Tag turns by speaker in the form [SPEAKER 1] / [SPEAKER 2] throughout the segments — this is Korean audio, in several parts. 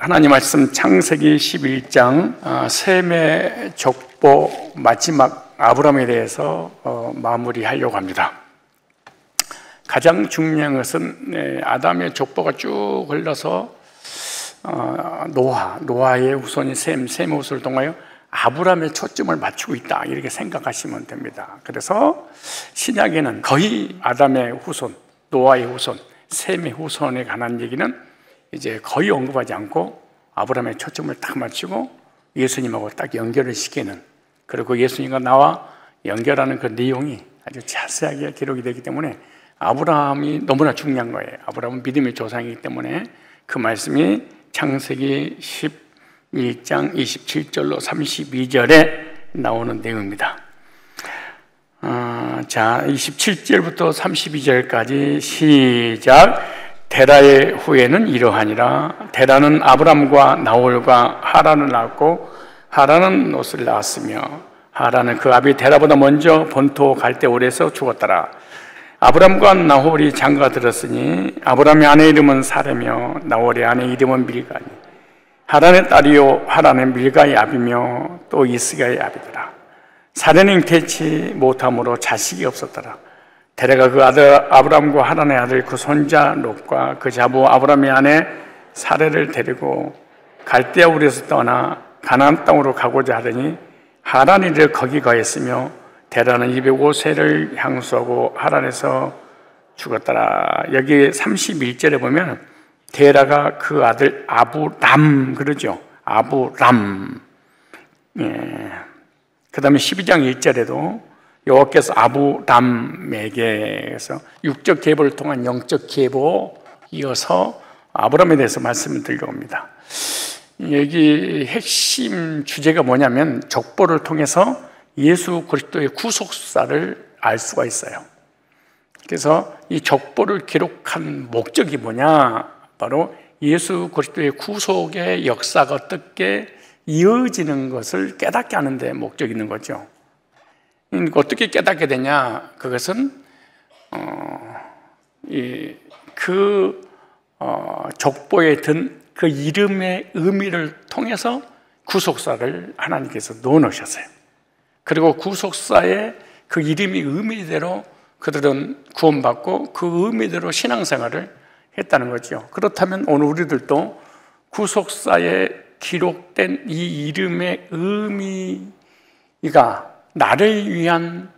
[SPEAKER 1] 하나님 말씀 창세기 11장 셈의 족보 마지막 아브라함에 대해서 마무리하려고 합니다. 가장 중요한 것은 아담의 족보가 쭉 흘러서 노아의 후손이 셈의 후손을 통하여 아브라함의 초점을 맞추고 있다, 이렇게 생각하시면 됩니다. 그래서 신약에는 거의 아담의 후손, 노아의 후손, 셈의 후손에 관한 얘기는 이제 거의 언급하지 않고 아브라함의 초점을 딱 맞추고 예수님하고 딱 연결을 시키는, 그리고 예수님과 나와 연결하는 그 내용이 아주 자세하게 기록이 되기 때문에 아브라함이 너무나 중요한 거예요. 아브라함은 믿음의 조상이기 때문에 그 말씀이 창세기 11장 27절로 32절에 나오는 내용입니다. 자, 27절부터 32절까지 시작. 데라의 후예는 이러하니라. 데라는 아브람과 나홀과 하란을 낳았고 하란은 롯을 낳았으며 하란은 그 아비 데라보다 먼저 본토 갈대올에서 죽었더라. 아브람과 나홀이 장가 들었으니 아브람의 아내 이름은 사레며 나홀의 아내 이름은 밀가니 하란의 딸이요 하란은 밀가의 아비며 또 이스가의 아비더라. 사레는 잉태치 못함으로 자식이 없었더라. 데라가 그 아들 아브람과 하란의 아들 그 손자 롯과 그 자부 아브람의 아내 사레를 데리고 갈대아 우리에서 떠나 가나안 땅으로 가고자 하더니 하란이 이르러 거기 거했으며 데라는 205세를 향수하고 하란에서 죽었더라. 여기 31절에 보면 데라가 그 아들 아브람 그러죠. 아브람. 그 다음에 12장 1절에도 여호와께서 아브람에게서 육적 계보를 통한 영적 계보 이어서 아브람에 대해서 말씀을 드려옵니다. 여기 핵심 주제가 뭐냐면 족보를 통해서 예수 그리스도의 구속사를 알 수가 있어요. 그래서 이 족보를 기록한 목적이 뭐냐? 바로 예수 그리스도의 구속의 역사가 어떻게 이어지는 것을 깨닫게 하는 데 목적이 있는 거죠. 어떻게 깨닫게 되냐? 그것은 족보에 든 그 이름의 의미를 통해서 구속사를 하나님께서 넣어놓으셨어요. 그리고 구속사의 그 이름의 의미대로 그들은 구원받고 그 의미대로 신앙생활을 했다는 거죠. 그렇다면 오늘 우리들도 구속사에 기록된 이 이름의 의미가 나를 위한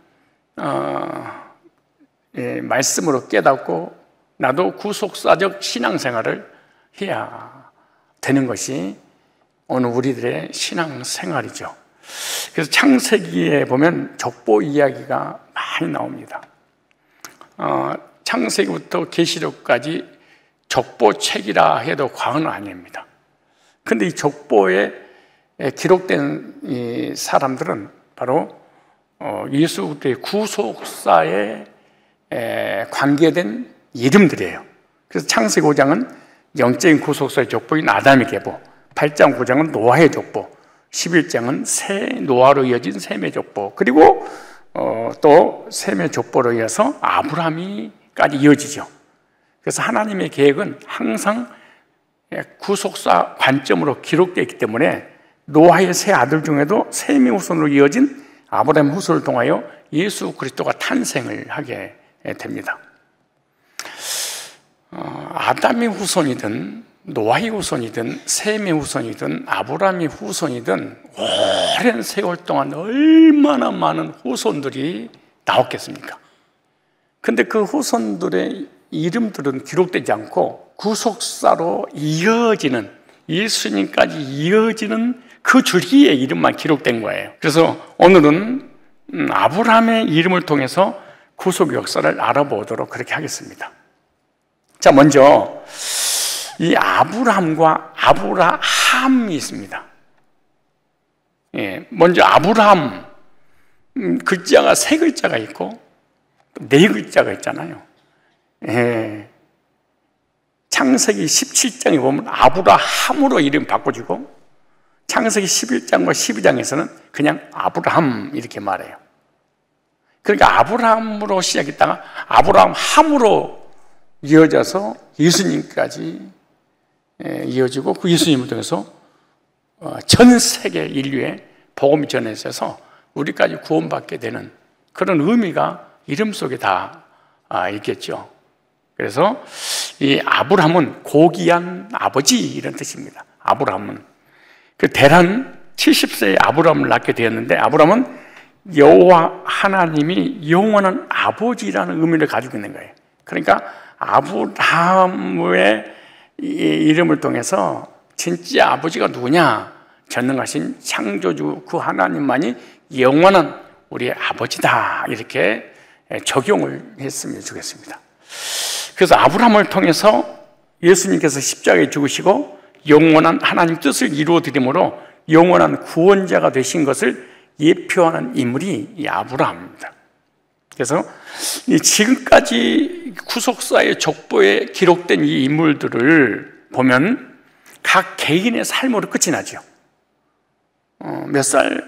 [SPEAKER 1] 말씀으로 깨닫고 나도 구속사적 신앙생활을 해야 되는 것이 오늘 우리들의 신앙생활이죠. 그래서 창세기에 보면 족보 이야기가 많이 나옵니다. 창세기부터 계시록까지 족보책이라 해도 과언은 아닙니다. 그런데 이 족보에 기록된 이 사람들은 바로 예수 그리스도의 구속사에 관계된 이름들이에요. 그래서 창세기 5장은 영적인 구속사의 족보인 아담의 계보, 8장 9장은 노아의 족보, 11장은 새 노아로 이어진 셈의 족보, 그리고 또 셈의 족보로 이어서 아브라함이까지 이어지죠. 그래서 하나님의 계획은 항상 구속사 관점으로 기록되어 있기 때문에 노아의 세 아들 중에도 셈의 후손으로 이어진 아브라함 후손을 통하여 예수 그리스도가 탄생을 하게 됩니다. 아담의 후손이든 노아의 후손이든 셈의 후손이든 아브라함의 후손이든 오랜 세월 동안 얼마나 많은 후손들이 나왔겠습니까? 근데 그 후손들의 이름들은 기록되지 않고 구속사로 이어지는, 예수님까지 이어지는 그 줄기의 이름만 기록된 거예요. 그래서 오늘은 아브라함의 이름을 통해서 구속 역사를 알아보도록 그렇게 하겠습니다. 자, 먼저 이 아브라함과 아브라함이 있습니다. 먼저 아브라함, 글자가 세 글자가 있고 네 글자가 있잖아요. 창세기 17장에 보면 아브라함으로 이름 바꿔주고 창세기 11장과 12장에서는 그냥 아브라함 이렇게 말해요. 그러니까 아브라함으로 시작했다가 아브라함함으로 이어져서 예수님까지 이어지고 그 예수님을 통해서 전 세계 인류에 복음이 전해져서 우리까지 구원받게 되는 그런 의미가 이름 속에 다 있겠죠. 그래서 이 아브라함은 고귀한 아버지 이런 뜻입니다. 아브라함은 그 대란 70세에 아브라함을 낳게 되었는데 아브라함은 여호와 하나님이 영원한 아버지라는 의미를 가지고 있는 거예요. 그러니까 아브라함의 이름을 통해서 진짜 아버지가 누구냐? 전능하신 창조주 그 하나님만이 영원한 우리의 아버지다 이렇게 적용을 했으면 좋겠습니다. 그래서 아브라함을 통해서 예수님께서 십자가에 죽으시고 영원한 하나님 뜻을 이루어 드림으로 영원한 구원자가 되신 것을 예표하는 인물이 이 아브라함입니다. 그래서 지금까지 구속사의 족보에 기록된 이 인물들을 보면 각 개인의 삶으로 끝이 나죠. 몇 살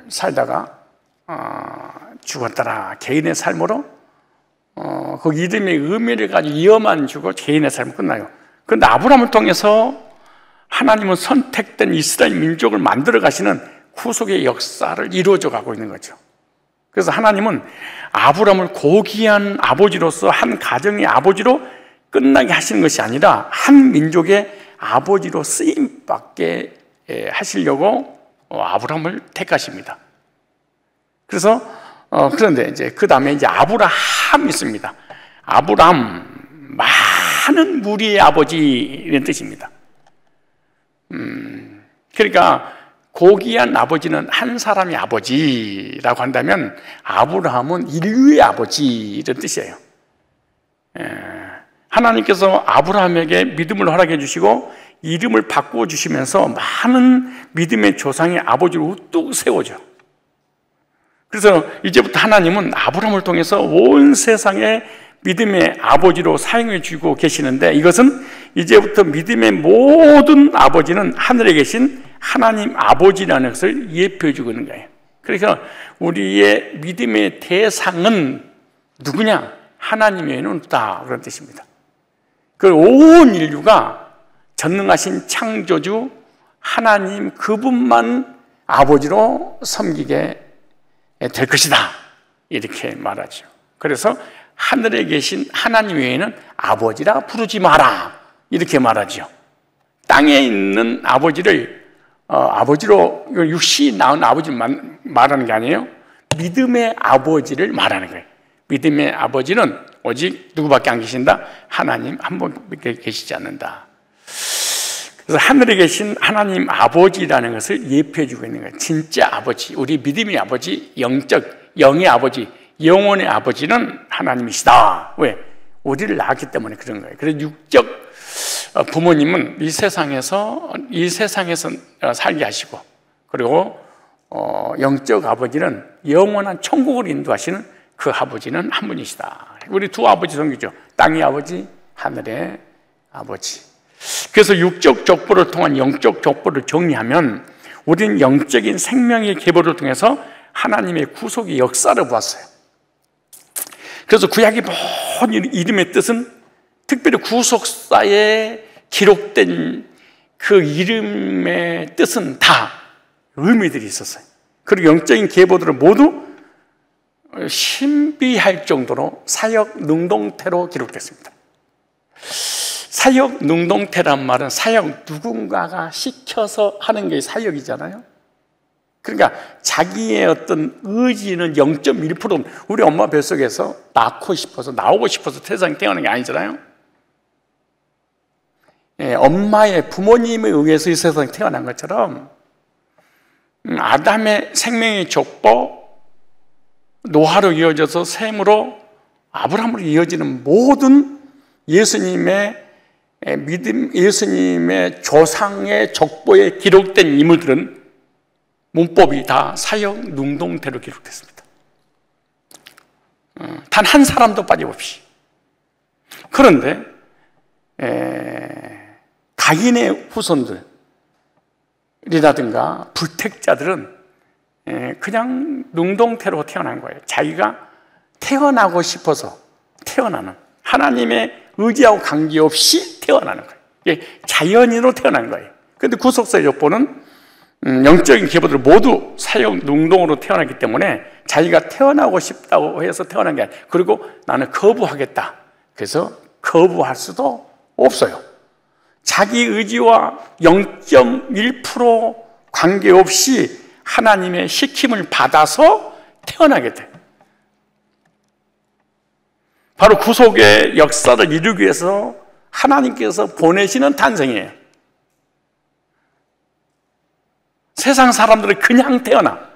[SPEAKER 1] 살다가 죽었더라. 개인의 삶으로 그 이름의 의미를 가지고 이어만 주고 개인의 삶은 끝나요. 그런데 아브라함을 통해서 하나님은 선택된 이스라엘 민족을 만들어 가시는 구속의 역사를 이루어져 가고 있는 거죠. 그래서 하나님은 아브라함을 고귀한 아버지로서 한 가정의 아버지로 끝나게 하시는 것이 아니라 한 민족의 아버지로 쓰임받게 하시려고 아브라함을 택하십니다. 그래서 그런데 이제 그 다음에 이제 아브라함이 있습니다. 아브라함 많은 무리의 아버지 이런 뜻입니다. 그러니까 고귀한 아버지는 한 사람의 아버지라고 한다면 아브라함은 인류의 아버지 이런 뜻이에요. 하나님께서 아브라함에게 믿음을 허락해 주시고 이름을 바꾸어 주시면서 많은 믿음의 조상의 아버지로 우뚝 세워져. 그래서 이제부터 하나님은 아브라함을 통해서 온 세상의 믿음의 아버지로 사용해 주고 계시는데 이것은 이제부터 믿음의 모든 아버지는 하늘에 계신 하나님 아버지라는 것을 예표해 주고 있는 거예요. 그래서 우리의 믿음의 대상은 누구냐? 하나님 외에는 없다 그런 뜻입니다. 그 온 인류가 전능하신 창조주 하나님 그분만 아버지로 섬기게 될 것이다 이렇게 말하죠. 그래서 하늘에 계신 하나님 외에는 아버지라 부르지 마라 이렇게 말하죠. 땅에 있는 아버지를 아버지로 육신이 나온 아버지를 말하는 게 아니에요. 믿음의 아버지를 말하는 거예요. 믿음의 아버지는 오직 누구밖에 안 계신다? 하나님 한 분밖에 계시지 않는다. 그래서 하늘에 계신 하나님 아버지라는 것을 예표해 주고 있는 거예요. 진짜 아버지, 우리 믿음의 아버지, 영의 아버지, 영혼의 아버지는 하나님이시다. 왜? 우리를 낳았기 때문에 그런 거예요. 그래서 육적 부모님은 이 세상에서 살게 하시고, 그리고 영적 아버지는 영원한 천국을 인도하시는 그 아버지는 한 분이시다. 우리 두 아버지 섬기죠. 땅의 아버지, 하늘의 아버지. 그래서 육적 족보를 통한 영적 족보를 정리하면 우리는 영적인 생명의 계보를 통해서 하나님의 구속의 역사를 보았어요. 그래서 구약의 모든 이름의 뜻은 특별히 구속사에 기록된 그 이름의 뜻은 다 의미들이 있었어요. 그리고 영적인 계보들은 모두 신비할 정도로 사역 능동태로 기록됐습니다. 사역 능동태란 말은 사역 누군가가 시켜서 하는 게 사역이잖아요. 그러니까 자기의 어떤 의지는 0.1%, 우리 엄마 뱃속에서 낳고 싶어서 나오고 싶어서 세상에 태어난 게 아니잖아요. 엄마의 부모님에 의해서 이 세상에 태어난 것처럼 아담의 생명의 족보, 노아로 이어져서 셈으로 아브라함으로 이어지는 모든 예수님의 믿음, 예수님의 조상의 족보에 기록된 인물들은 문법이 다 사역 능동태로 기록됐습니다. 단 한 사람도 빠짐없이. 그런데 가인의 후손들이라든가 불택자들은 그냥 능동태로 태어난 거예요. 자기가 태어나고 싶어서 태어나는, 하나님의 의지하고 관계없이 태어나는 거예요. 이게 자연인으로 태어난 거예요. 그런데 구속사의 족보는 영적인 계보들을 모두 사형 능동으로 태어났기 때문에 자기가 태어나고 싶다고 해서 태어난 게 아니에요. 그리고 나는 거부하겠다. 그래서 거부할 수도 없어요. 자기 의지와 0.1% 관계없이 하나님의 시킴을 받아서 태어나게 돼요. 바로 구속의 역사를 이루기 위해서 하나님께서 보내시는 탄생이에요. 세상 사람들은 그냥 태어나.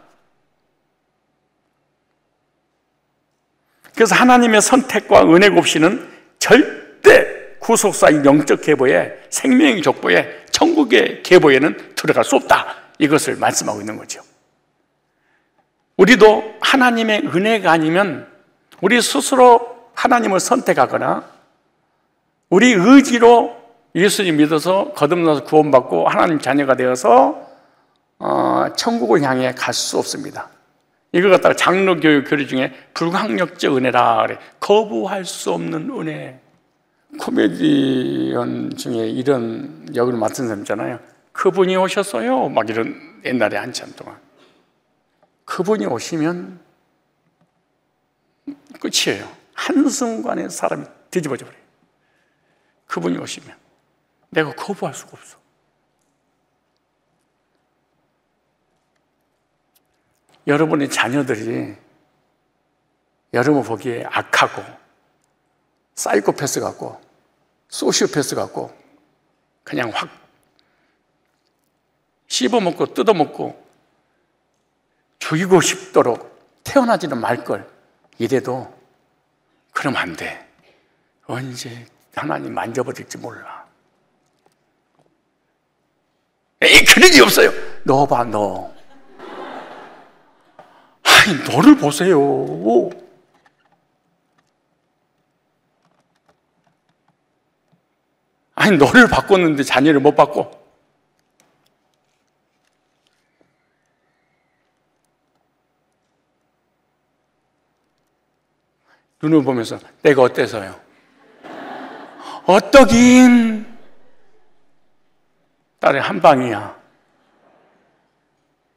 [SPEAKER 1] 그래서 하나님의 선택과 은혜가 없이는 절대 구속사의 영적 계보에, 생명의 족보에, 천국의 계보에는 들어갈 수 없다. 이것을 말씀하고 있는 거죠. 우리도 하나님의 은혜가 아니면 우리 스스로 하나님을 선택하거나 우리 의지로 예수님 믿어서 거듭나서 구원받고 하나님 자녀가 되어서 천국을 향해 갈 수 없습니다. 이걸 갖다가 장로교육 교리 중에 불강력적 은혜라 그래. 거부할 수 없는 은혜. 코미디언 중에 이런 역을 맡은 사람 있잖아요. 그분이 오셨어요. 막 이런, 옛날에 한참 동안. 그분이 오시면 끝이에요. 한순간에 사람이 뒤집어져 버려요. 그분이 오시면 내가 거부할 수가 없어. 여러분의 자녀들이 여러분 보기에 악하고 사이코패스 같고 소시오패스 같고 그냥 확 씹어먹고 뜯어먹고 죽이고 싶도록 태어나지는 말걸 이래도 그러면 안 돼. 언제 하나님 만져버릴지 몰라. 에이, 그런 일 없어요. 너 봐, 너. 아니, 너를 보세요. 아니, 너를 바꿨는데 자녀를 못 바꿔. 눈을 보면서 내가 어때서요? 어떠긴 딸의 한 방이야.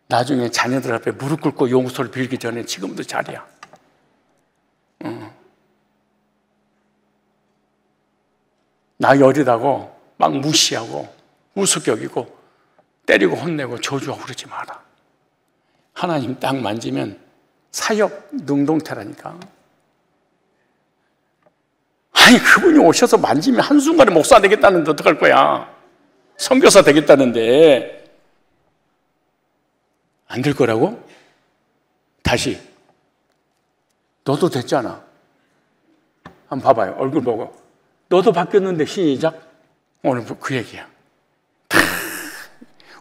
[SPEAKER 1] 나중에 자녀들 앞에 무릎 꿇고 용서를 빌기 전에 지금도 잘이야. 나이 어리다고 막 무시하고 우습게 여기고 때리고 혼내고 저주하고 그러지 마라. 하나님 딱 만지면 사역 능동태라니까. 아니, 그분이 오셔서 만지면 한순간에 목사 되겠다는데 어떡할 거야? 선교사 되겠다는데 안 될 거라고? 다시 너도 됐잖아. 한번 봐봐요. 얼굴 보고 너도 바뀌었는데 시작. 오늘 그 얘기야.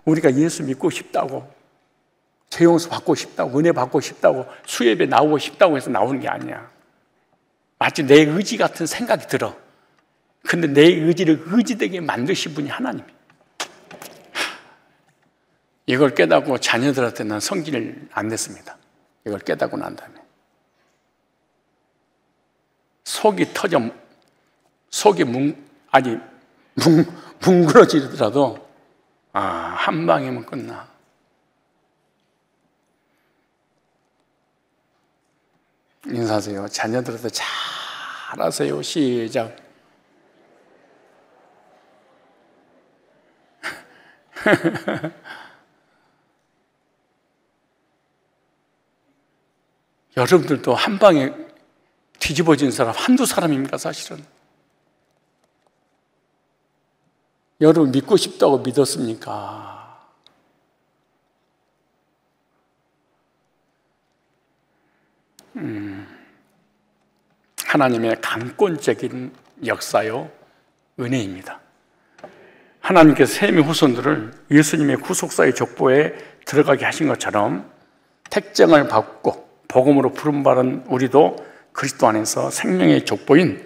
[SPEAKER 1] 우리가 예수 믿고 싶다고 죄 용서 받고 싶다고 은혜 받고 싶다고 수예배 나오고 싶다고 해서 나오는 게 아니야. 마치 내 의지 같은 생각이 들어. 근데 내 의지를 의지되게 만드신 분이 하나님이에요. 이걸 깨닫고 자녀들한테 난 성질을 안 냈습니다. 이걸 깨닫고 난 다음에 속이 터져, 속이 뭉그러지더라도 한 방이면 끝나. 인사하세요. 자녀들한테 잘하세요. 시작. 여러분들도 한 방에 뒤집어진 사람 한두 사람입니까, 사실은? 여러분 믿고 싶다고 믿었습니까? 하나님의 강권적인 역사요, 은혜입니다. 하나님께서 셈의 후손들을 예수님의 구속사의 족보에 들어가게 하신 것처럼 택정을 받고 복음으로 부름받은 우리도 그리스도 안에서 생명의 족보인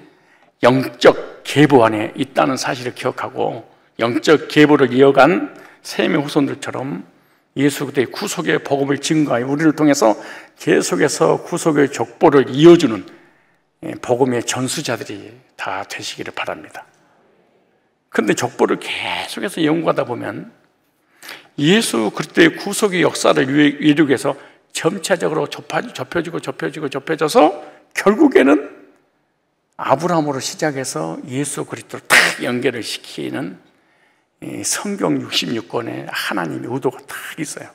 [SPEAKER 1] 영적 계보 안에 있다는 사실을 기억하고 영적 계보를 이어간 셈의 후손들처럼 예수 그리스도의 구속의 복음을 증거하여 우리를 통해서 계속해서 구속의 족보를 이어주는 복음의 전수자들이 다 되시기를 바랍니다. 그런데 족보를 계속해서 연구하다 보면 예수 그리스도의 구속의 역사를 이루기 위해서 점차적으로 좁혀져서 결국에는 아브라함으로 시작해서 예수 그리스도를 딱 연결을 시키는 성경 66권에 하나님의 의도가 딱 있어요.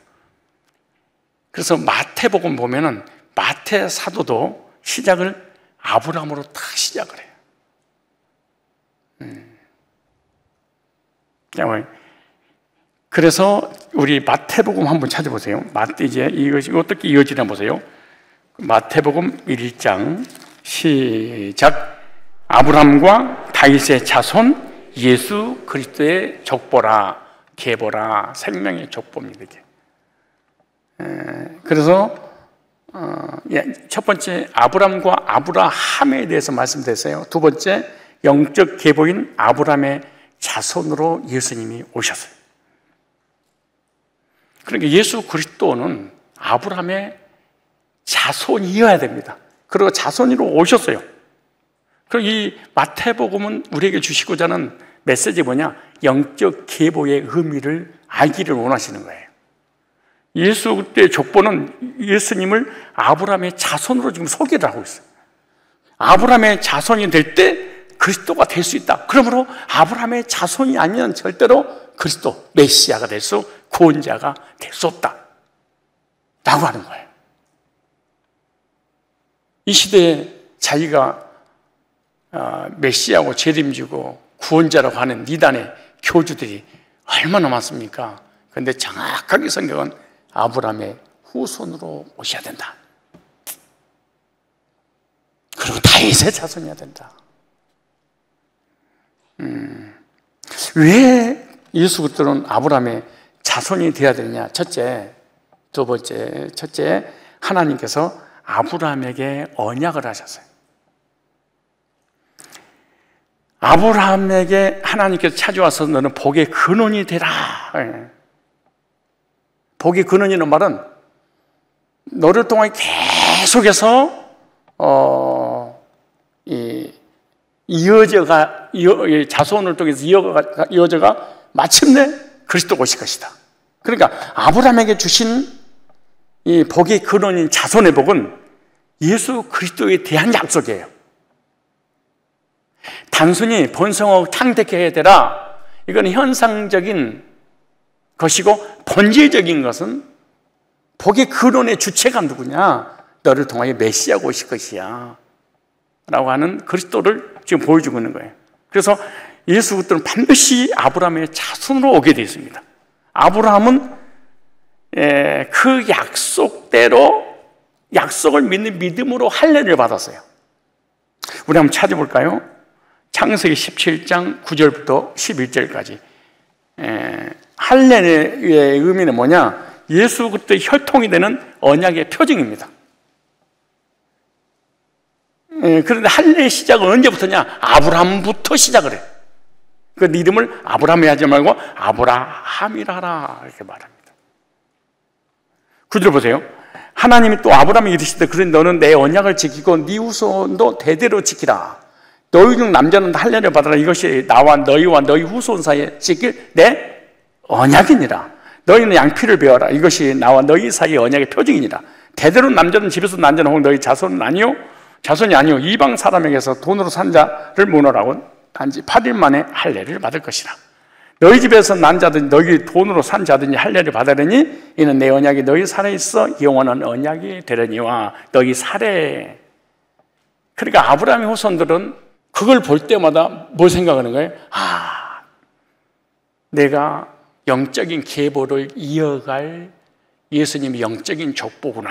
[SPEAKER 1] 그래서 마태복음 보면은 마태 사도도 시작을 아브라함으로 딱 시작을 해요. 그래서 우리 마태복음 한번 찾아보세요. 이것이 어떻게 이어지나 보세요. 마태복음 1장 시작. 아브라함과 다윗의 자손 예수 그리스도의 족보라, 계보라, 생명의 족보입니다. 이게. 그래서 첫 번째 아브라함과 아브라함에 대해서 말씀드렸어요. 두 번째 영적 계보인 아브라함의 자손으로 예수님이 오셨어요. 그러니까 예수 그리스도는 아브라함의 자손이어야 됩니다. 그리고 자손으로 오셨어요. 그리고 이 마태복음은 우리에게 주시고자 하는 메시지 뭐냐? 영적 계보의 의미를 알기를 원하시는 거예요. 예수 그리스도의 족보는 예수님을 아브라함의 자손으로 지금 소개를 하고 있어요. 아브라함의 자손이 될 때 그리스도가 될 수 있다. 그러므로 아브라함의 자손이 아니면 절대로 그리스도, 메시아가 될 수, 구원자가 될 수 없다 라고 하는 거예요. 이 시대에 자기가 메시아고 재림주고 구원자라고 하는 이단의 교주들이 얼마나 많습니까? 그런데 정확하게 성경은 아브라함의 후손으로 오셔야 된다. 그리고 다윗의 자손이어야 된다. 왜 예수 그리스도는 아브라함의 자손이 되어야 되느냐? 첫째, 두 번째, 첫째, 하나님께서 아브라함에게 언약을 하셨어요. 아브라함에게 하나님께서 찾아와서 너는 복의 근원이 되라. 복의 근원이라는 말은 너를 통해 계속해서 자손을 통해서 이어져가 마침내 그리스도가 오실 것이다. 그러니까 아브라함에게 주신 이 복의 근원인 자손의 복은 예수 그리스도에 대한 약속이에요. 단순히 번성하고 창대케 되라, 이건 현상적인 것이고, 본질적인 것은 복의 근원의 주체가 누구냐? 너를 통하여 메시아가 오실 것이야 라고 하는 그리스도를 지금 보여주고 있는 거예요. 그래서 예수 그리스도는 반드시 아브라함의 자손으로 오게 되어 있습니다. 아브라함은 그 약속대로 약속을 믿는 믿음으로 할례를 받았어요. 우리 한번 찾아볼까요? 창세기 17장 9절부터 11절까지. 할례의 의미는 뭐냐? 예수 그리스도의 혈통이 되는 언약의 표징입니다. 그런데 할례의 시작은 언제부터냐? 아브라함부터 시작을 해. 그 이름을 아브라함이 하지 말고 아브라함이라 하라 이렇게 말합니다. 9절 보세요. 하나님이 또 아브라함에게 이르시되 그래 너는 내 언약을 지키고 네 후손도 대대로 지키라. 너희 중 남자는 할례를 받아라. 이것이 나와 너희와 너희 후손 사이에 지킬 내 언약이니라. 너희는 양피를 베어라. 이것이 나와 너희 사이의 언약의 표징이니라. 대대로 남자는 집에서 난자는 혹은 너희 자손은 아니요 자손이 아니요 이방 사람에게서 돈으로 산 자를 모노라고 단지 8일 만에 할례를 받을 것이라. 너희 집에서 난 자든지 너희 돈으로 산 자든지 할례를 받으려니 이는 내 언약이 너희 살에 있어 영원한 언약이 되려니와 너희 살에. 그러니까 아브라함의 후손들은 그걸 볼 때마다 뭘 생각하는 거예요? 내가 영적인 계보를 이어갈 예수님의 영적인 족보구나.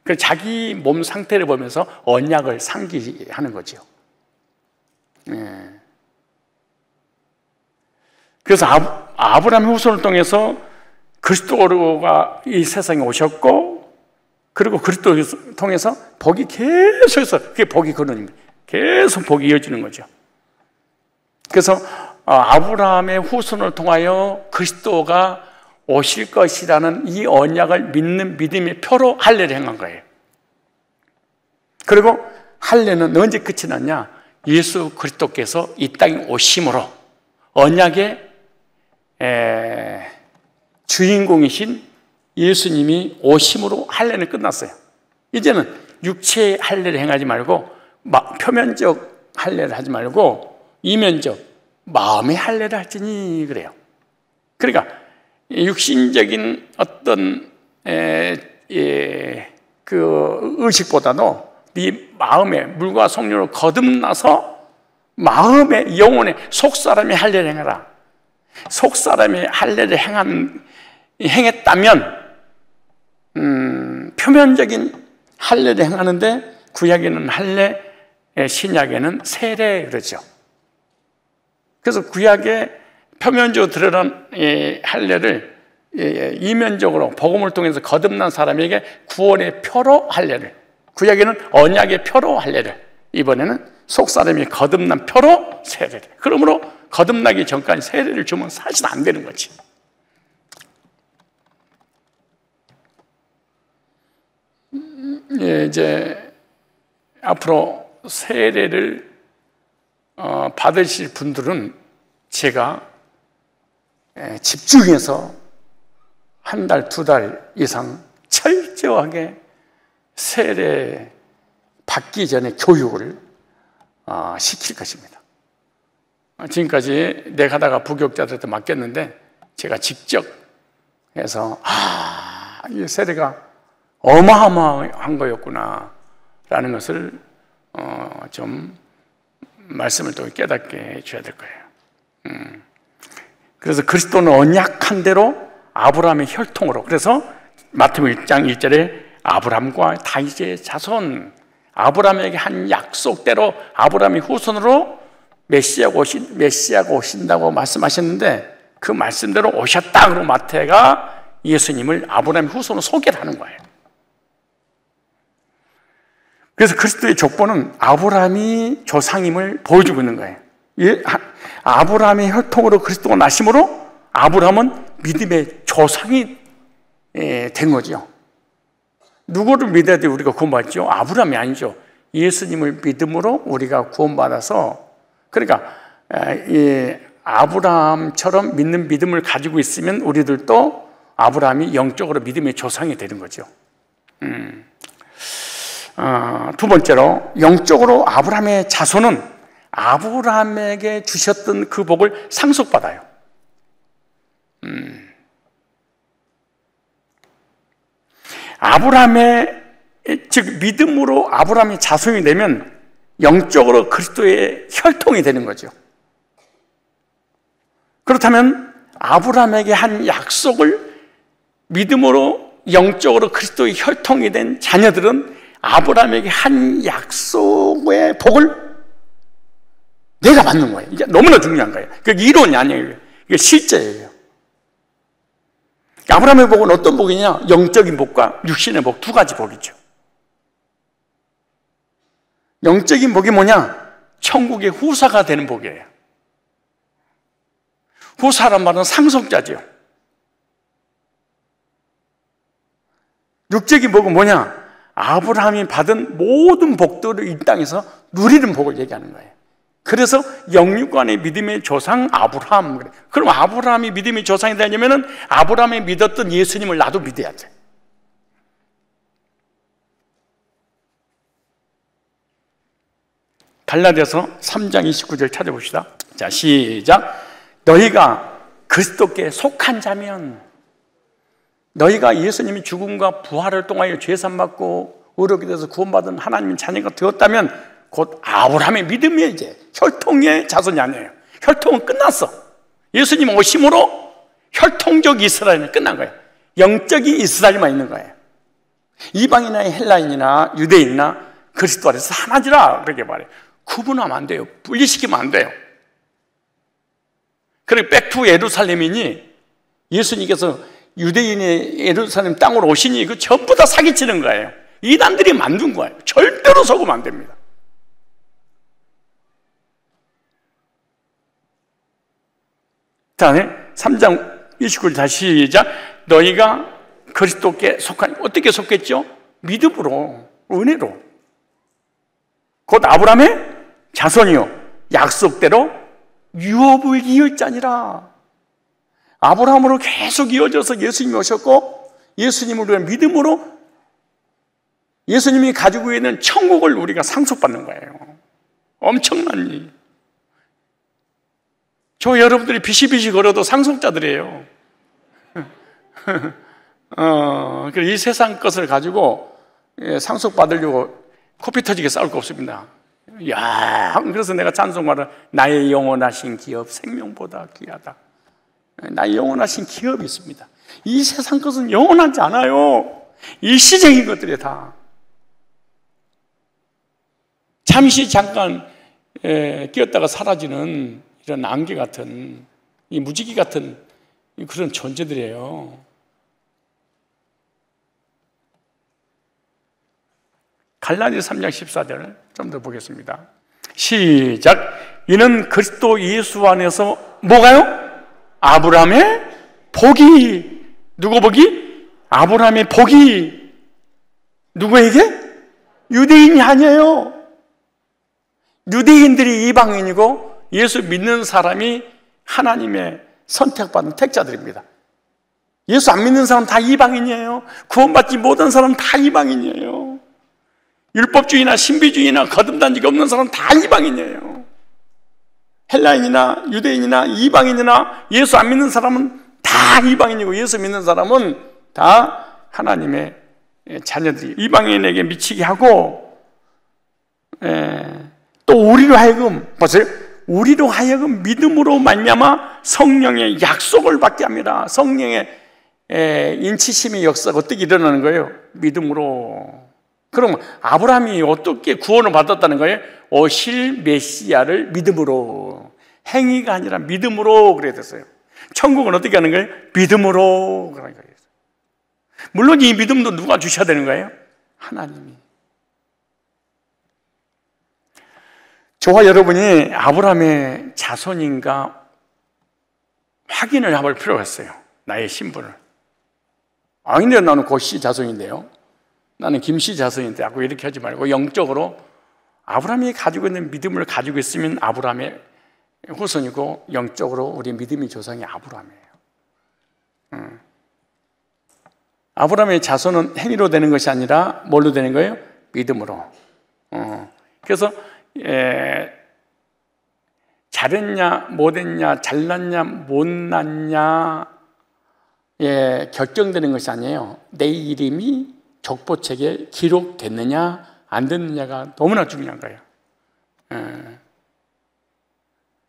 [SPEAKER 1] 그래서 자기 몸 상태를 보면서 언약을 상기하는 거죠. 그래서 아브라함의 후손을 통해서 그리스도가 이 세상에 오셨고, 그리고 그리스도를 통해서 복이 계속해서, 그게 복이 근원입니다. 계속 복이 이어지는 거죠. 그래서 아브라함의 후손을 통하여 그리스도가 오실 것이라는 이 언약을 믿는 믿음의 표로 할례를 행한 거예요. 그리고 할례는 언제 끝이 났냐? 예수 그리스도께서 이 땅에 오심으로 언약의 주인공이신 예수님이 오심으로 할례는 끝났어요. 이제는 육체의 할례를 행하지 말고 표면적 할례를 하지 말고 이면적 마음의 할례를 할지니 그래요. 그러니까 육신적인 어떤 그 의식보다도 네 마음에 물과 성령으로 거듭나서 마음의 영혼의 속사람의 할례를 행하라. 속사람의 할례를 행했다면 표면적인 할례를 행하는데 구약에는 할례, 신약에는 세례 그러죠. 그래서 구약에 표면적으로 드러난 할례를 이면적으로 복음을 통해서 거듭난 사람에게 구원의 표로 할례를, 구약에는 언약의 표로 할례를, 이번에는 속사람이 거듭난 표로 세례를. 그러므로 거듭나기 전까지 세례를 주면 사실 안 되는 거지. 이제 앞으로 세례를 받으실 분들은 제가 집중해서 한 달, 두 달 이상 철저하게 세례 받기 전에 교육을 시킬 것입니다. 지금까지 내가 하다가 부교육자들한테 맡겼는데 제가 직접 해서 이 세례가 어마어마한 거였구나 라는 것을 좀 말씀을 또 깨닫게 해줘야 될 거예요. 그래서 그리스도는 언약한 대로 아브라함의 혈통으로, 그래서 마태복음 1장 1절에 아브라함과 다윗의 자손, 아브라함에게 한 약속대로 아브라함의 후손으로 메시아가 오신다고 말씀하셨는데 그 말씀대로 오셨다. 그리고 마태가 예수님을 아브라함의 후손으로 소개를 하는 거예요. 그래서 그리스도의 족보는 아브라함이 조상임을 보여주고 있는 거예요. 아브라함의 혈통으로 그리스도가 나심으로 아브라함은 믿음의 조상이 된 거죠. 누구를 믿어야 돼 우리가 구원받죠? 아브라함이 아니죠. 예수님을 믿음으로 우리가 구원받아서, 그러니까 아브라함처럼 믿는 믿음을 가지고 있으면 우리들도 아브라함이 영적으로 믿음의 조상이 되는 거죠. 두 번째로 영적으로 아브라함의 자손은 아브라함에게 주셨던 그 복을 상속받아요. 아브라함의, 즉 믿음으로 아브라함이 자손이 되면 영적으로 그리스도의 혈통이 되는 거죠. 그렇다면 아브라함에게 한 약속을 믿음으로 영적으로 그리스도의 혈통이 된 자녀들은 아브라함에게 한 약속의 복을 내가 받는 거예요. 이게 너무나 중요한 거예요. 그게 이론이 아니에요. 이게 실제예요. 아브라함의 복은 어떤 복이냐? 영적인 복과 육신의 복, 두 가지 복이죠. 영적인 복이 뭐냐? 천국의 후사가 되는 복이에요. 후사란 말은 상속자죠. 육적인 복은 뭐냐? 아브라함이 받은 모든 복들을 이 땅에서 누리는 복을 얘기하는 거예요. 그래서 영육간의 믿음의 조상 아브라함. 그럼 아브라함이 믿음의 조상이 되려면 아브라함이 믿었던 예수님을 나도 믿어야 돼. 갈라디아서 3장 29절 찾아봅시다. 자, 시작. 너희가 그리스도께 속한 자면, 너희가 예수님이 죽음과 부활을 통하여 죄산받고 의롭게 돼서 구원받은 하나님의 자녀가 되었다면 곧 아브라함의 믿음의 이제 혈통의 자손이 아니에요. 혈통은 끝났어. 예수님 오심으로 혈통적 이스라엘은 끝난 거예요. 영적인 이스라엘만 있는 거예요. 이방이나 헬라인이나 유대인이나 그리스도 안에서 하나지라 그렇게 말해요. 구분하면 안 돼요. 분리시키면 안 돼요. 그리고 백투 예루살렘이니 예수님께서 유대인의 예루살렘 땅으로 오시니 그 전부 다 사기치는 거예요. 이단들이 만든 거예요. 절대로 속으면 안 됩니다. 다음에 3장 29절 다시 시작. 너희가 그리스도께 속한, 어떻게 속했죠? 믿음으로, 은혜로. 곧 아브라함의 자손이요 약속대로 유업을 이을 자니라. 아브라함으로 계속 이어져서 예수님이 오셨고, 예수님을 우리가 믿음으로 예수님이 가지고 있는 천국을 우리가 상속받는 거예요. 엄청난 일. 저 여러분들이 비시비시 걸어도 상속자들이에요. 이 세상 것을 가지고 상속받으려고 코피 터지게 싸울 거 없습니다. 야, 그래서 내가 찬송가를 나의 영원하신 기업 생명보다 귀하다. 나의 영원하신 기업이 있습니다. 이 세상 것은 영원하지 않아요. 일시적인 것들이 다. 잠시 잠깐 끼었다가 사라지는 이런 안개 같은, 이 무지개 같은 그런 존재들이에요. 갈라디아서 3장 14절 좀 더 보겠습니다. 시작. 이는 그리스도 예수 안에서 뭐가요? 아브라함의 복이. 누구 복이? 아브라함의 복이 누구에게? 유대인이 아니에요. 유대인들이 이방인이고 예수 믿는 사람이 하나님의 선택받은 택자들입니다. 예수 안 믿는 사람 다 이방인이에요. 구원받지 못한 사람 다 이방인이에요. 율법주의나 신비주의나 거듭난 적 없는 사람 다 이방인이에요. 헬라인이나 유대인이나 이방인이나 예수 안 믿는 사람은 다 이방인이고, 예수 믿는 사람은 다 하나님의 자녀들이 이방인에게 미치게 하고, 또 우리로 하여금, 보세요, 우리로 하여금 믿음으로 말미암아 성령의 약속을 받게 합니다. 성령의 인치심의 역사가 어떻게 일어나는 거예요? 믿음으로. 그럼 아브라함이 어떻게 구원을 받았다는 거예요? 오실 메시아를 믿음으로. 행위가 아니라 믿음으로 그래야 됐어요. 천국은 어떻게 하는 거예요? 믿음으로 그러는 거예요. 물론 이 믿음도 누가 주셔야 되는 거예요? 하나님이. 저와 여러분이 아브라함의 자손인가 확인을 해볼 필요가 있어요. 나의 신분을. 근데 나는 고씨 자손인데요, 나는 김씨 자손인데 하고 이렇게 하지 말고 영적으로 아브라함이 가지고 있는 믿음을 가지고 있으면 아브라함의 후손이고, 영적으로 우리 믿음의 조상이 아브라함이에요. 아브라함의 자손은 행위로 되는 것이 아니라 뭘로 되는 거예요? 믿음으로. 그래서 잘했냐 못했냐, 잘났냐 못났냐 결정되는 것이 아니에요. 내 이름이 족보책에 기록됐느냐 안 됐느냐가 너무나 중요한 거예요.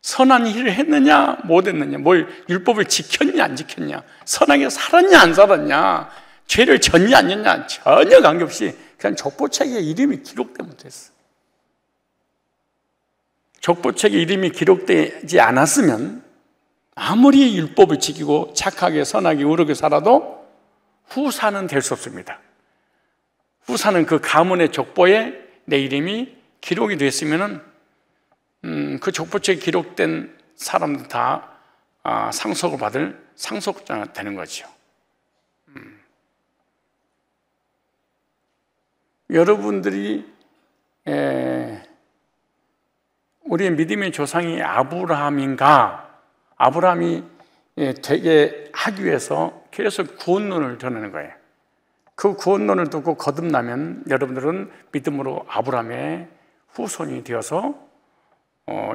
[SPEAKER 1] 선한 일을 했느냐 못했느냐, 뭘 율법을 지켰냐 안 지켰냐, 선하게 살았냐 안 살았냐, 죄를 졌냐 안 졌냐 전혀 관계없이 그냥 족보책에 이름이 기록되면 됐어. 족보책에 이름이 기록되지 않았으면 아무리 율법을 지키고 착하게 선하게 의롭게 살아도 후사는 될 수 없습니다. 후사는 그 가문의 족보에 내 이름이 기록이 됐으면은 그 족보책에 기록된 사람들 다 상속을 받을 상속자가 되는 거죠. 여러분들이 우리의 믿음의 조상이 아브라함인가, 아브라함이 되게 하기 위해서 계속 구원론을 전하는 거예요. 그 구원론을 듣고 거듭나면 여러분들은 믿음으로 아브라함의 후손이 되어서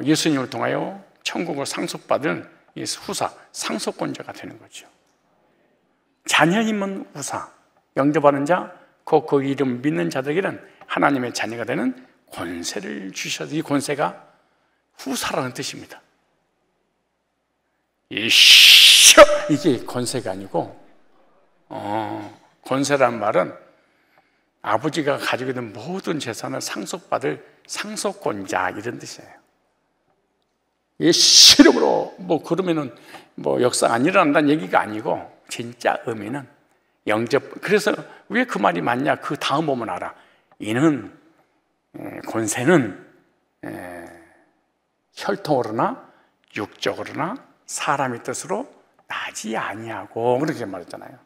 [SPEAKER 1] 예수님을 통하여 천국을 상속받은 후사, 상속권자가 되는 거죠. 자녀임은 후사, 영접하는 자, 그 이름 믿는 자들에게는 하나님의 자녀가 되는 권세를 주셔서, 이 권세가 후사라는 뜻입니다. 이게 권세가 아니고, 권세라는 말은 아버지가 가지고 있는 모든 재산을 상속받을 상속권자, 이런 뜻이에요. 이 실력으로 그러면은 역사 안 일어난다는 얘기가 아니고, 진짜 의미는 영접. 그래서 왜 그 말이 맞냐? 그 다음 보면 알아. 이는 권세는 혈통으로나 육적으로나 사람의 뜻으로 나지 아니하고, 그렇게 말했잖아요.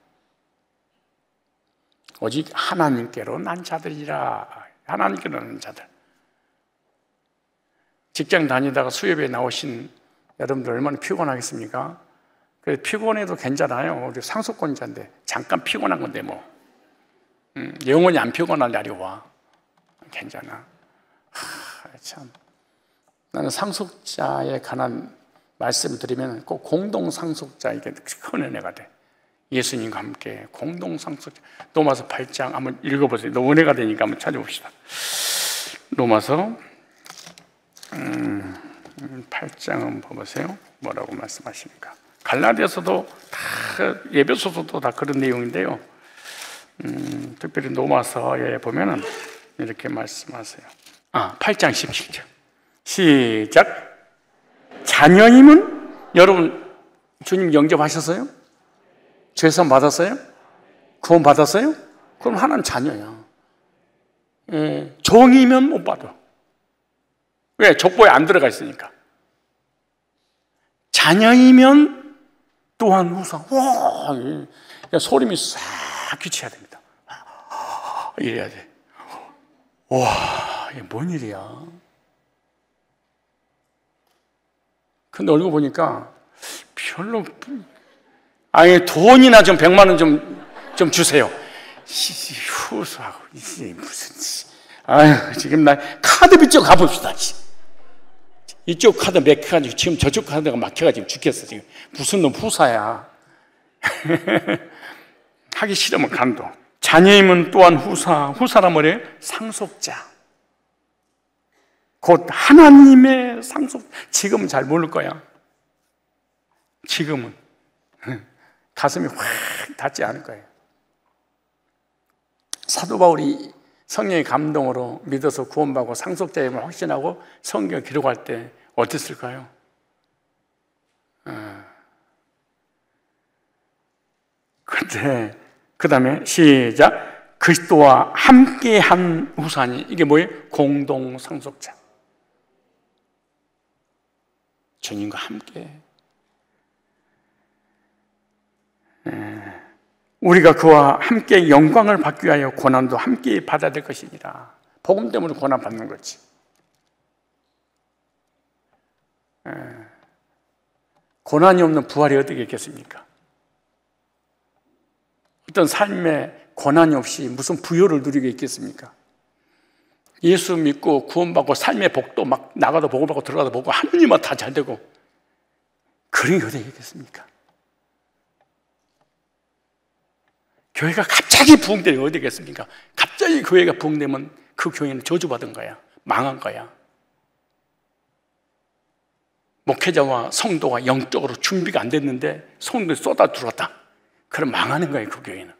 [SPEAKER 1] 오직 하나님께로 난 자들이라. 하나님께로 난 자들. 직장 다니다가 수협에 나오신 여러분들 얼마나 피곤하겠습니까? 그래서 피곤해도 괜찮아요. 우리 상속권자인데 잠깐 피곤한 건데 뭐 영원히 안 피곤할 날이 와. 괜찮아. 참, 나는 상속자에 관한 말씀을 드리면 꼭 공동 상속자에게 큰 은혜가 돼. 예수님과 함께 공동 상속자. 로마서 8장 한번 읽어보세요. 너무 은혜가 되니까 한번 찾아봅시다. 로마서 8장 한번 봐보세요. 뭐라고 말씀하십니까? 갈라디아서도 다, 에베소서도 다 그런 내용인데요. 특별히 로마서에 보면은 이렇게 말씀하세요. 8장 17절. 시작. 자녀임은 여러분 주님 영접하셨어요? 죄사함 받았어요? 구원 받았어요? 그럼 하나는 자녀야. 종이면 못 받아. 왜? 족보에 안 들어가 있으니까. 자녀이면 또한 후사. 와, 소름이 싹 끼쳐야 됩니다. 이래야 돼. 와, 이게 뭔 일이야? 근데 얼굴 보니까 별로, 아니, 돈이나 좀 100만 원 좀 주세요. 후사하고, 이게 무슨, 아유, 지금 나 카드비 쪽 가봅시다. 이쪽 카드 막혀가지고, 지금 저쪽 카드가 막혀가지고 죽겠어, 지금. 무슨 놈 후사야. 하기 싫으면 간도. 자녀임은 또한 후사란 뭐래요? 상속자. 곧 하나님의 상속. 지금은 잘 모를 거야. 지금은 가슴이 확 닿지 않을 거예요. 사도 바울이 성령의 감동으로 믿어서 구원받고 상속자임을 확신하고 성경을 기록할 때 어땠을까요? 그때 그 다음에 시작. 그리스도와 함께한 후사니. 이게 뭐예요? 공동 상속자. 주님과 함께. 우리가 그와 함께 영광을 받기 위하여 고난도 함께 받아야 될 것이니라. 복음 때문에 고난 받는 거지. 고난이 없는 부활이 어떻게 있겠습니까? 어떤 삶에 고난이 없이 무슨 부여를 누리게 있겠습니까? 예수 믿고 구원받고 삶의 복도 막 나가도 보고 받고 들어가도 보고 하느님만 다 잘 되고 그런 게 어떻게 있겠습니까? 교회가 갑자기 부흥되면 어디 겠습니까? 갑자기 교회가 부흥되면 그 교회는 저주받은 거야. 망한 거야. 목회자와 성도가 영적으로 준비가 안 됐는데 성도들이 쏟아 들어왔다. 그럼 망하는 거예요, 그 교회는.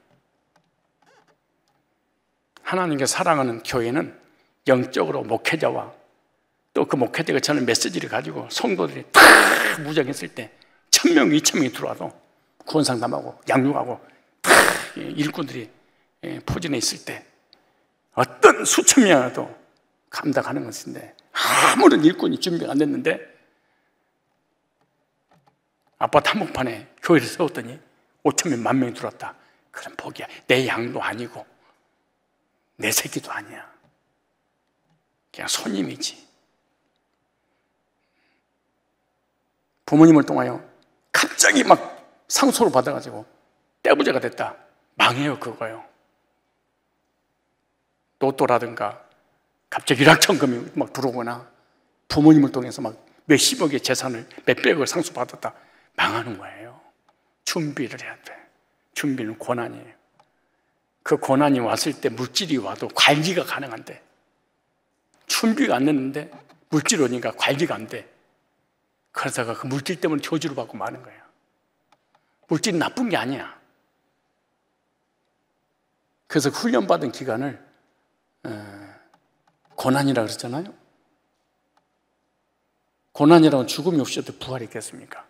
[SPEAKER 1] 하나님께 사랑하는 교회는 영적으로 목회자와 또 그 목회자가 전하는 메시지를 가지고 성도들이 다 무장했을 때 1000명, 2000명이 들어와도 구원 상담하고 양육하고 다 일꾼들이 포진해 있을 때 어떤 수천 명이라도 감당하는 것인데 아무런 일꾼이 준비가 안 됐는데 아파트 한복판에 교회를 세웠더니 5,000명, 10,000명이 들어왔다. 그럼 복이야. 내 양도 아니고 내 새끼도 아니야. 그냥 손님이지. 부모님을 통하여 갑자기 막 상소를 받아가지고 떼부자가 됐다. 망해요, 그거요. 로또라든가 갑자기 일확천금이 막 들어오거나 부모님을 통해서 막 몇십억의 재산을 몇백억을 상속받았다. 망하는 거예요. 준비를 해야 돼. 준비는 고난이에요. 그 고난이 왔을 때 물질이 와도 관리가 가능한데 준비가 안 됐는데 물질이 오니까 관리가 안 돼. 그러다가 그 물질 때문에 저주를 받고 마는 거예요. 물질이 나쁜 게 아니야. 그래서 훈련받은 기간을 고난이라고 그랬잖아요. 고난이라고 죽음이 없어도 부활이 있겠습니까?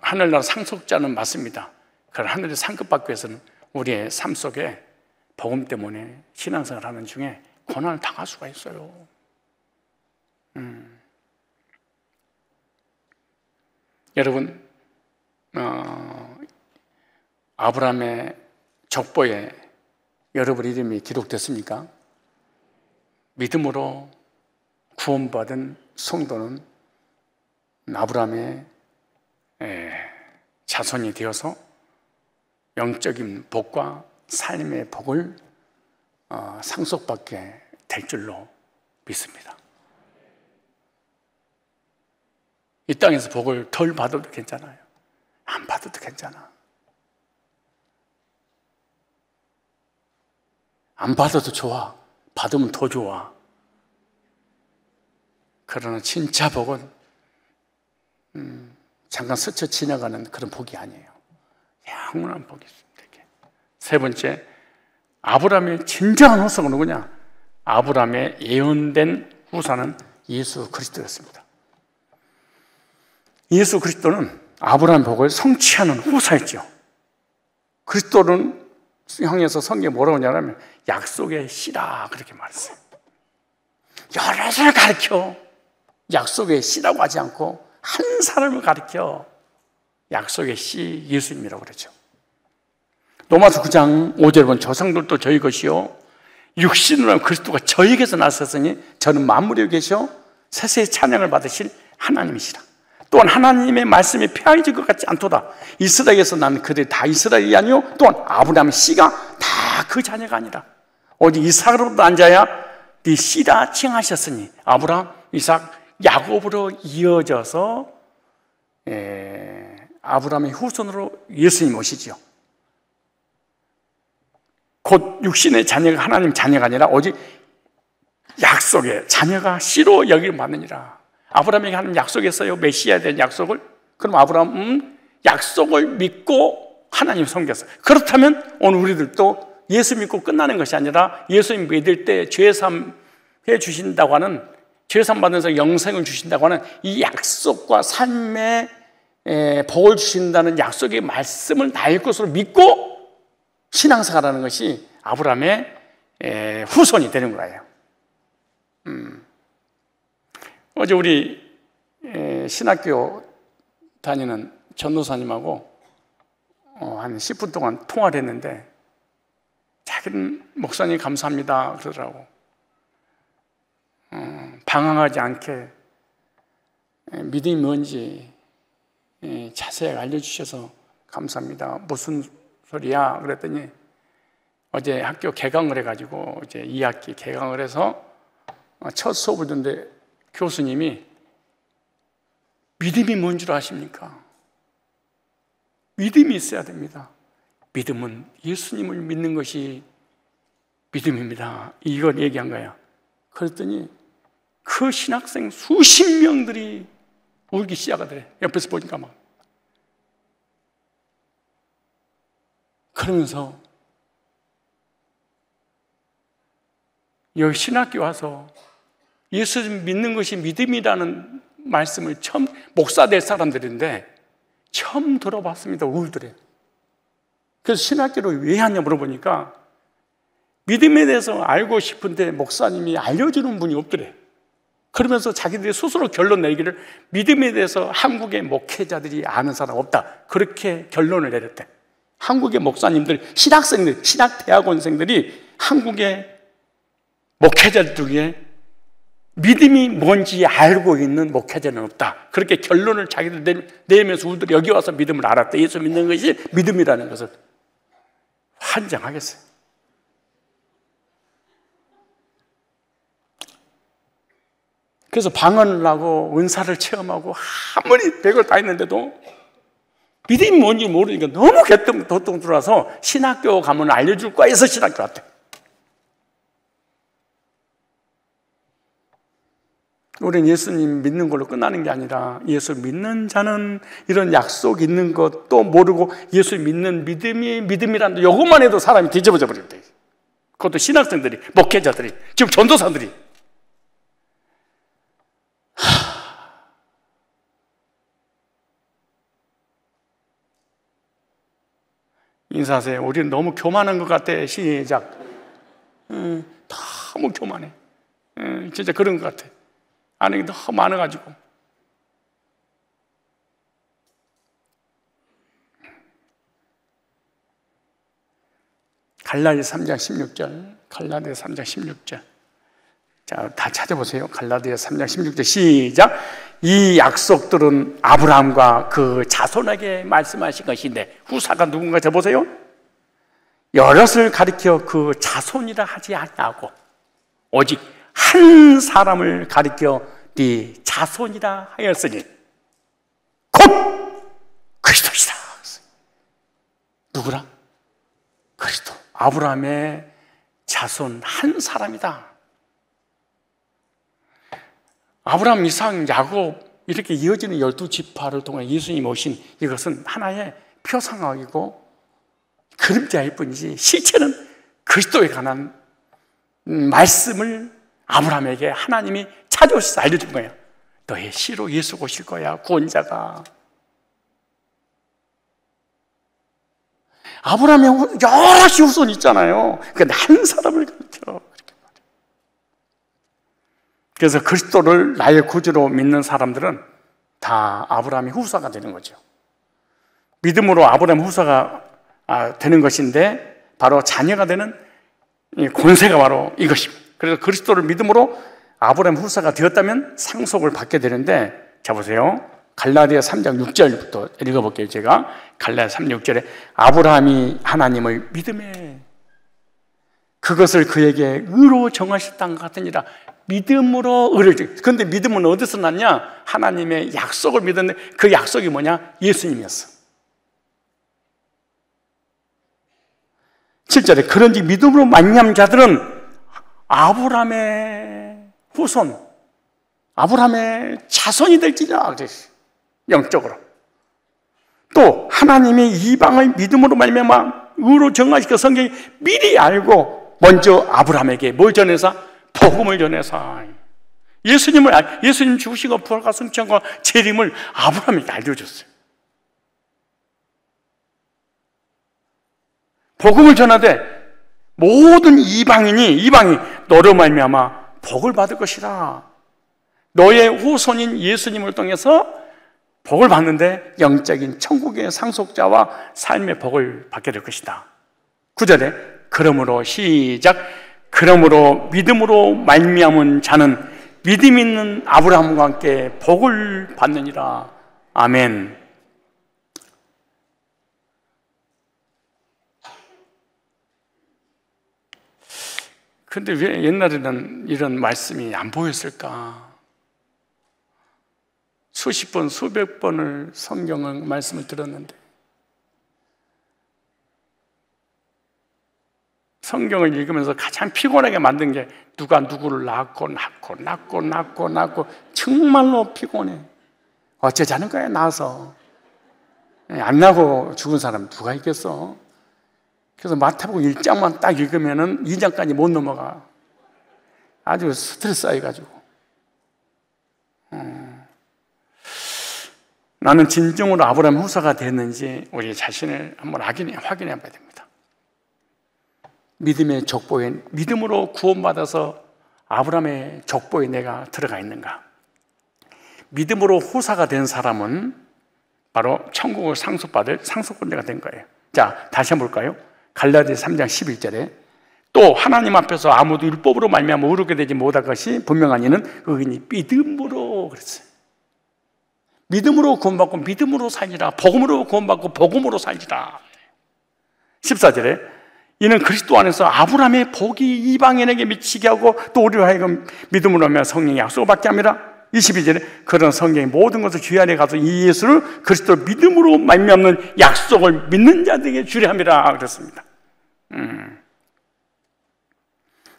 [SPEAKER 1] 하늘나라 상속자는 맞습니다. 그러나 하늘의 상급받기 위해서는 우리의 삶 속에 복음 때문에 신앙생활 하는 중에 고난을 당할 수가 있어요. 여러분, 아브라함의 족보에 여러분 이름이 기록됐습니까? 믿음으로 구원받은 성도는 아브라함의 자손이 되어서 영적인 복과 삶의 복을 상속받게 될 줄로 믿습니다. 이 땅에서 복을 덜 받아도 괜찮아요. 안 받아도 괜찮아. 안 받아도 좋아. 받으면 더 좋아. 그러나 진짜 복은 잠깐 스쳐 지나가는 그런 복이 아니에요. 영원한 복이 있습니다. 세 번째, 아브라함의 진정한 후손은 누구냐? 아브라함의 예언된 후사는 예수 그리스도였습니다. 예수 그리스도는 아브라함 복을 성취하는 후사였죠. 그리스도는 향해서 성경에 뭐라고 하냐면 약속의 씨라 그렇게 말했어요. 여럿을 가르쳐 약속의 씨라고 하지 않고 한 사람을 가르쳐 약속의 씨 예수님이라고 그러죠. 로마서 9장 5절에 보면 조상들도 저희 것이요 육신으로 하면 그리스도가 저에게서 나섰으니 저는 만물에 계셔 세세의 찬양을 받으실 하나님이시라. 또한 하나님의 말씀이 폐하여질 것 같지 않도다. 이스라엘에서 난 그들이 다 이스라엘이 아니요 또한 아브라함의 씨가 다 그 자녀가 아니라 오직 이삭으로부터 난 자야 네 씨라 칭하셨으니 아브라함, 이삭, 야곱으로 이어져서 아브라함의 후손으로 예수님 오시지요. 곧 육신의 자녀가 하나님 자녀가 아니라 오직 약속의 자녀가 씨로 여기를 받느니라. 아브라함에게 하나님 약속했어요. 메시아에 대한 약속을. 그럼 아브라함은 약속을 믿고 하나님 섬겼어요. 그렇다면 오늘 우리들도 예수 믿고 끝나는 것이 아니라 예수님 믿을 때 죄사함 해 주신다고 하는, 죄사함 받으면서 영생을 주신다고 하는 이 약속과 삶의 복을 주신다는 약속의 말씀을 나의 것으로 믿고 신앙생활하는 것이 아브라함의 후손이 되는 거예요. 어제 우리 신학교 다니는 전도사님하고 한 10분 동안 통화를 했는데 자기는 목사님 감사합니다 그러더라고. 방황하지 않게 믿음이 뭔지 자세하게 알려주셔서 감사합니다. 무슨 소리야? 그랬더니 어제 학교 개강을 해가지고 이제 2학기 개강을 해서 첫 수업을 듣는데 교수님이 믿음이 뭔 줄 아십니까? 믿음이 있어야 됩니다. 믿음은 예수님을 믿는 것이 믿음입니다. 이걸 얘기한 거야. 그랬더니 그 신학생 수십 명들이 울기 시작하더래. 옆에서 보니까 막. 그러면서 여기 신학교 와서 예수님 믿는 것이 믿음이라는 말씀을 처음, 목사 될 사람들인데 처음 들어봤습니다. 울더래. 그래서 신학교를 왜 하냐 물어보니까 믿음에 대해서 알고 싶은데 목사님이 알려주는 분이 없더래. 그러면서 자기들이 스스로 결론 내기를 믿음에 대해서 한국의 목회자들이 아는 사람 없다. 그렇게 결론을 내렸대. 한국의 목사님들, 신학생들, 신학대학원생들이 한국의 목회자들 중에 믿음이 뭔지 알고 있는 목회자는 없다. 그렇게 결론을 자기들 내면서 우리들이 여기 와서 믿음을 알았대. 예수 믿는 것이 믿음이라는 것을. 환장하겠어요. 그래서 방언을 하고 은사를 체험하고 아무리 백을 다 했는데도 믿음이 뭔지 모르니까 너무 도통 들어와서 신학교 가면 알려줄 거야 해서 신학교 왔대. 우리는 예수님 믿는 걸로 끝나는 게 아니라 예수 믿는 자는 이런 약속 있는 것도 모르고 예수 믿는 믿음이 믿음이란다. 이것만 해도 사람이 뒤집어져 버린대. 그것도 신학생들이, 목회자들이, 지금 전도사들이. 인사하세요. 우리는 너무 교만한 것 같아. 시작. 너무 교만해. 진짜 그런 것 같아. 아는 게 너무 많아가지고. 갈라디 3장 16절. 갈라디 3장 16절. 자, 다 찾아보세요. 갈라디아서 3장 16절 시작. 이 약속들은 아브라함과 그 자손에게 말씀하신 것인데, 후사가 누군가 쳐보세요. 여럿을 가리켜 그 자손이라 하지 아니하고 오직 한 사람을 가리켜 네 자손이라 하였으니 곧 그리스도시다. 누구라? 그리스도. 아브라함의 자손 한 사람이다. 아브라함, 이삭, 야곱 이렇게 이어지는 12지파를 통해 예수님이 오신 이것은 하나의 표상학이고 그림자일 뿐이지 실체는 그리스도에 관한 말씀을 아브라함에게 하나님이 찾아오셔서 알려준 거예요. 너의 씨로 예수가 오실 거야, 구원자가. 아브라함의 여러 후손이 있잖아요. 그런데 한 사람을 가르쳐. 그래서 그리스도를 나의 구주로 믿는 사람들은 다 아브라함의 후사가 되는 거죠. 믿음으로 아브라함 후사가 되는 것인데 바로 자녀가 되는 권세가 바로 이것입니다. 그래서 그리스도를 믿음으로 아브라함 후사가 되었다면 상속을 받게 되는데, 자 보세요. 갈라디아 3장 6절부터 읽어볼게요. 제가 갈라디아 3장 6절에 아브라함이 하나님을 믿음에 그것을 그에게 의로 정하셨던 것 같으니라. 믿음으로 의를. 그런데 믿음은 어디서 났냐? 하나님의 약속을 믿었는데 그 약속이 뭐냐? 예수님이었어. 7절에 그런지 믿음으로 말미암은 자들은 아브라함의 후손, 아브라함의 자손이 될지라 그랬어요. 영적으로. 또 하나님이 이방을 믿음으로 말미암아 의로 정하시고 성경이 미리 알고 먼저 아브라함에게 뭘 전해서? 복음을 전해서 예수님 죽으시고 부활과 승천과 재림을 아브라함에게 알려줬어요. 복음을 전하되 모든 이방이 너로 말미암아 복을 받을 것이라. 너의 후손인 예수님을 통해서 복을 받는데 영적인 천국의 상속자와 삶의 복을 받게 될 것이다. 9절에 그러므로 시작. 그러므로 믿음으로 말미암은 자는 믿음 있는 아브라함과 함께 복을 받느니라. 아멘. 그런데 왜 옛날에는 이런 말씀이 안 보였을까? 수십 번, 수백 번을 성경의 말씀을 들었는데 성경을 읽으면서 가장 피곤하게 만든 게 누가 누구를 낳고 정말로 피곤해. 어쩌자는 거야, 낳아서. 안 낳고 죽은 사람 누가 있겠어? 그래서 마태복음 1장만 딱 읽으면은 2장까지 못 넘어가. 아주 스트레스 쌓여가지고. 나는 진정으로 아브라함 후사가 됐는지 우리 자신을 한번 확인해 봐야 됩니다. 믿음의 족보에, 믿음으로 구원받아서 아브라함의 족보에 내가 들어가 있는가? 믿음으로 후사가 된 사람은 바로 천국을 상속받을 상속권자가 된 거예요. 자, 다시 한번 볼까요? 갈라디아서 3장 11절에 또 하나님 앞에서 아무도 율법으로 말미암아 의롭게 되지 못할 것이 분명한 이는 의인이 믿음으로 그랬어요. 믿음으로 구원받고 믿음으로 살리라. 복음으로 구원받고 복음으로 살리라. 14절에 이는 그리스도 안에서 아브라함의 복이 이방인에게 미치게 하고 또 우리로 하여금 믿음으로 하며 성령의 약속을 받게 합니다. 22절에 그런 성경의 모든 것을 주의 안에 가서 이 예수를 그리스도를 믿음으로 말미암는 약속을 믿는 자들에게 주려 함이라 그랬습니다.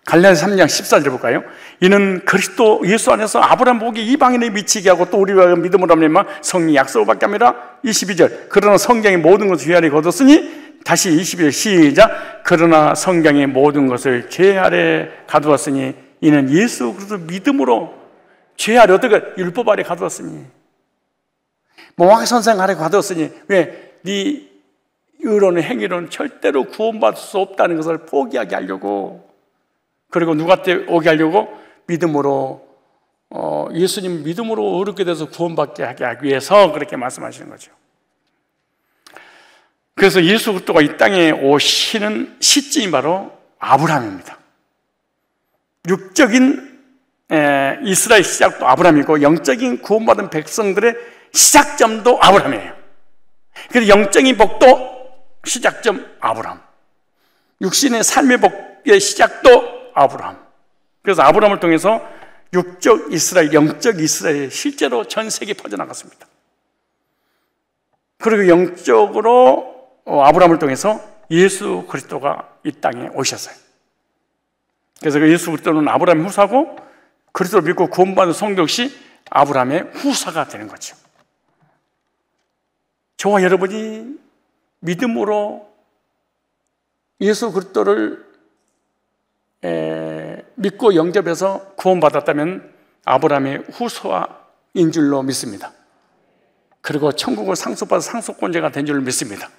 [SPEAKER 1] 갈라디아서 3장 14절 볼까요? 이는 그리스도 예수 안에서 아브라함 복이 이방인에게 미치게 하고 또 우리와 믿음으로 하면 성령의 약속을 받게 합니다. 22절 그러나 성경의 모든 것을 주의 아래 거뒀으니 다시 22절 시작. 그러나 성경의 모든 것을 죄 아래 가두었으니 이는 예수 그리스도 믿음으로 죄 아래 어떻게 율법 아래 가두었으니 몽학 선생 아래 가두었으니 왜? 네 의로는 행위로는 절대로 구원받을 수 없다는 것을 포기하게 하려고. 그리고 누구한테 오게 하려고? 믿음으로 예수님 믿음으로 의롭게 돼서 구원받게 하기 위해서 그렇게 말씀하시는 거죠. 그래서 예수 그리스도가 이 땅에 오시는 시점이 바로 아브라함입니다. 육적인 이스라엘 시작도 아브라함이고 영적인 구원받은 백성들의 시작점도 아브라함이에요. 그래서 영적인 복도 시작점 아브라함, 육신의 삶의 복의 시작도 아브라함. 그래서 아브라함을 통해서 육적 이스라엘, 영적 이스라엘이 실제로 전 세계에 퍼져나갔습니다. 그리고 영적으로 아브라함을 통해서 예수 그리스도가 이 땅에 오셨어요. 그래서 그 예수 그리스도는 아브라함의 후사고 그리스도를 믿고 구원받은 성도 역시 아브라함의 후사가 되는 거죠. 저와 여러분이 믿음으로 예수 그리스도를 믿고 영접해서 구원받았다면 아브라함의 후손인 줄로 믿습니다. 그리고 천국을 상속받아 상속권자가 된 줄로 믿습니다.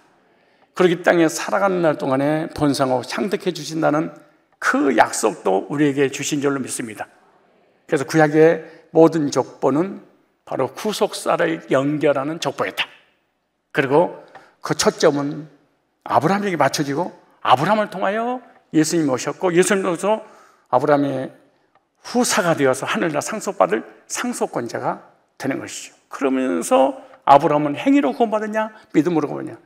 [SPEAKER 1] 그리고 이 땅에 살아가는 날 동안에 번성하고 창득해 주신다는 그 약속도 우리에게 주신 줄로 믿습니다. 그래서 구약의 모든 족보는 바로 구속사를 연결하는 족보였다. 그리고 그 초점은 아브라함에게 맞춰지고 아브라함을 통하여 예수님이 오셨고 예수님을 통해서 아브라함의 후사가 되어서 하늘나라 상속받을 상속권자가 되는 것이죠. 그러면서 아브라함은 행위로 구원받았냐 믿음으로 구원받았냐,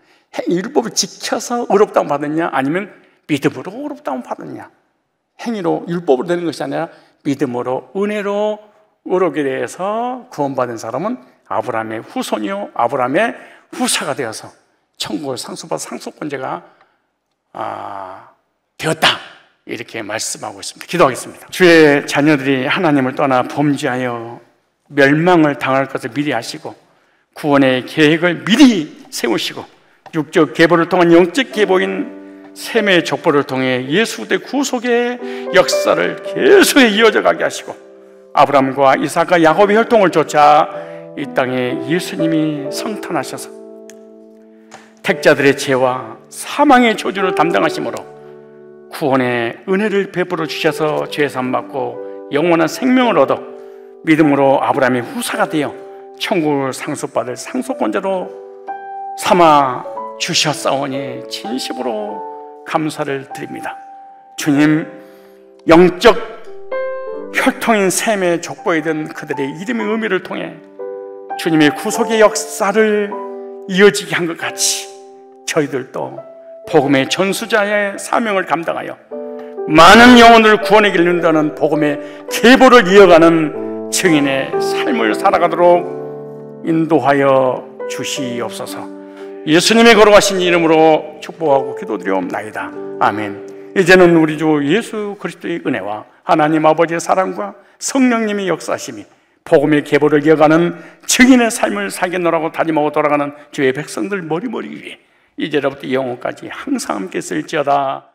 [SPEAKER 1] 율법을 지켜서 의롭다움 받았냐 아니면 믿음으로 의롭다움 받았냐. 행위로 율법으로 되는 것이 아니라 믿음으로 은혜로 의롭게 되어서 구원받은 사람은 아브라함의 후손이요 아브라함의 후사가 되어서 천국을 상속받은 상속권자가 되었다, 이렇게 말씀하고 있습니다. 기도하겠습니다. 주의 자녀들이 하나님을 떠나 범죄하여 멸망을 당할 것을 미리 아시고 구원의 계획을 미리 세우시고 육적 계보를 통한 영적 계보인 셈의 족보를 통해 예수 그리스도의 구속의 역사를 계속해 이어져 가게 하시고 아브라함과 이삭과 야곱의 혈통을 쫓아 이 땅에 예수님이 성탄하셔서 택자들의 죄와 사망의 저주를 담당하심으로 구원의 은혜를 베풀어 주셔서 죄 사함받고 영원한 생명을 얻어 믿음으로 아브라함의 후사가 되어 천국을 상속받을 상속권자로 삼아 주셨사오니 진심으로 감사를 드립니다. 주님, 영적 혈통인 셈의 족보이던 그들의 이름의 의미를 통해 주님의 구속의 역사를 이어지게 한 것 같이 저희들도 복음의 전수자의 사명을 감당하여 많은 영혼을 구원에 이른다는 복음의 계보를 이어가는 증인의 삶을 살아가도록 인도하여 주시옵소서. 예수님의 걸어가신 이름으로 축복하고 기도드리옵나이다. 아멘. 이제는 우리 주 예수 그리스도의 은혜와 하나님 아버지의 사랑과 성령님의 역사심이 복음의 계보를 이어가는 증인의 삶을 살겠노라고 다짐하고 돌아가는 주의 백성들 머리머리 위에 이제로부터 영원까지 항상 함께 있을지어다.